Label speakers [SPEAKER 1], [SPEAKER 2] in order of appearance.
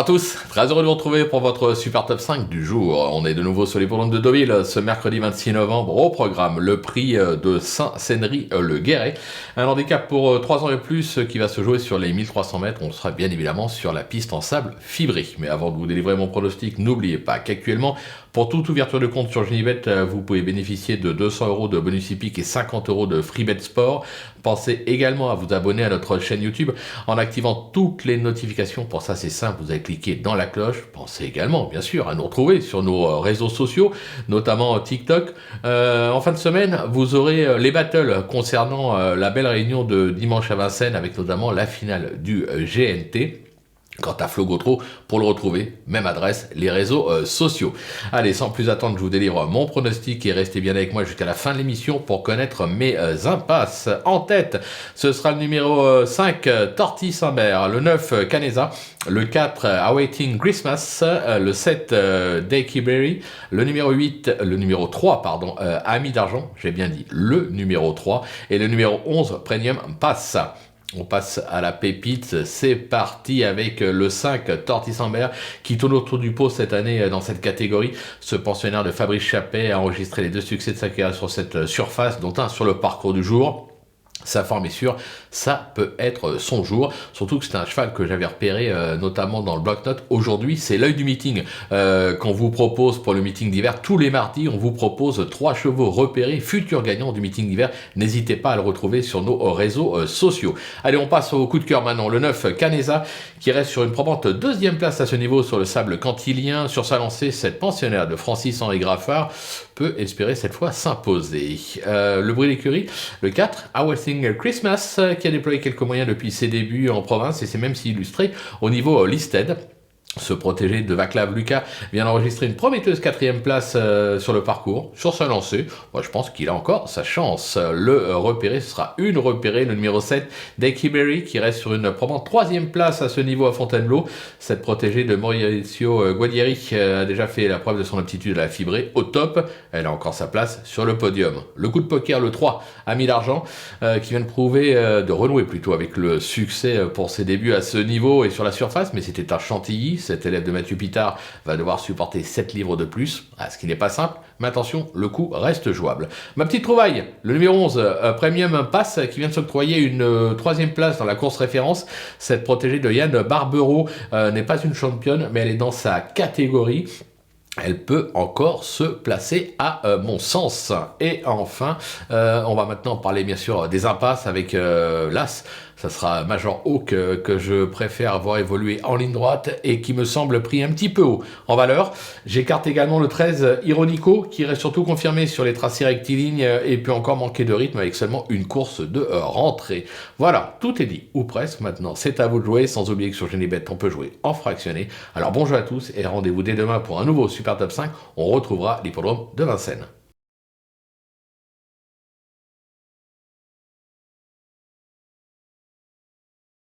[SPEAKER 1] à tous, très heureux de vous retrouver pour votre super top 5 du jour. On est de nouveau sur l'hippodrome de Deauville ce mercredi 26 novembre. Au programme, le prix de Saint-Sénéry-le-Guéret. Un handicap pour 3 ans et plus qui va se jouer sur les 1300 mètres. On sera bien évidemment sur la piste en sable fibré. Mais avant de vous délivrer mon pronostic, n'oubliez pas qu'actuellement, pour toute ouverture de compte sur Genibet, vous pouvez bénéficier de 200 € de bonus hippique et 50 € de FreeBet Sport. Pensez également à vous abonner à notre chaîne YouTube en activant toutes les notifications. Pour ça, c'est simple, vous avez cliqué dans la cloche. Pensez également, bien sûr, à nous retrouver sur nos réseaux sociaux, notamment TikTok. En fin de semaine, vous aurez les battles concernant la belle réunion de dimanche à Vincennes, avec notamment la finale du GNT. Quant à Flo Gautreau, pour le retrouver, même adresse, les réseaux sociaux. Allez, sans plus attendre, je vous délivre mon pronostic et restez bien avec moi jusqu'à la fin de l'émission pour connaître mes impasses. En tête, ce sera le numéro 5, Torty Saint-Bert, le 9, Canesa, le 4, Awaiting Christmas, le 7, Dakey Berry, le numéro 3, Ami d'Argent, j'ai bien dit le numéro 3, et le numéro 11, Premium Pass. On passe à la pépite, c'est parti avec le 5, Torty Saint-Bert, qui tourne autour du pot cette année dans cette catégorie. Ce pensionnaire de Fabrice Chappet a enregistré les 2 succès de sa carrière sur cette surface, dont un sur le parcours du jour. Sa forme est sûre, ça peut être son jour, surtout que c'est un cheval que j'avais repéré notamment dans le bloc-notes. Aujourd'hui, c'est l'œil du meeting qu'on vous propose pour le meeting d'hiver. Tous les mardis, on vous propose 3 chevaux repérés, futurs gagnants du meeting d'hiver. N'hésitez pas à le retrouver sur nos réseaux sociaux. Allez, on passe au coup de cœur maintenant. Le 9, Canesa, qui reste sur une probante 2e place à ce niveau sur le sable cantilien. Sur sa lancée, cette pensionnaire de Francis-Henri Graffard peut espérer cette fois s'imposer. Le bruit d'écurie, le 4, Awaiting Christmas, qui a déployé quelques moyens depuis ses débuts en province et s'est même si illustré au niveau listed. Ce protégé de Vaclav Lucas vient d'enregistrer une prometteuse 4e place sur le parcours, sur sa lancée. Moi, je pense qu'il a encore sa chance. Le repéré, ce sera une repérée, le numéro 7, Dakey Berry, qui reste sur une probante 3e place à ce niveau à Fontainebleau. Cette protégée de Mauricio Guadieri a déjà fait la preuve de son aptitude à la fibrer au top. Elle a encore sa place sur le podium. Le coup de poker, le 3, Ami d'Argent, qui vient de prouver, de renouer plutôt avec le succès pour ses débuts à ce niveau et sur la surface, mais c'était un Chantilly. Cet élève de Mathieu Pitard va devoir supporter 7 livres de plus, ce qui n'est pas simple, mais attention, le coup reste jouable. Ma petite trouvaille, le numéro 11, Premium Pass, qui vient de s'octroyer une 3e place dans la course référence. Cette protégée de Yann Barbero n'est pas une championne, mais elle est dans sa catégorie. Elle peut encore se placer à mon sens. Et enfin, on va maintenant parler bien sûr des impasses avec l'As. Ça sera Major Hawk que je préfère voir évoluer en ligne droite et qui me semble pris un petit peu haut en valeur. J'écarte également le 13 Ironico qui reste surtout confirmé sur les tracés rectilignes et peut encore manquer de rythme avec seulement une course de rentrée. Voilà, tout est dit, ou presque maintenant. C'est à vous de jouer, sans oublier que sur Genibet, on peut jouer en fractionné. Alors bonjour à tous et rendez-vous dès demain pour un nouveau Super Top 5. On retrouvera l'hippodrome de Vincennes.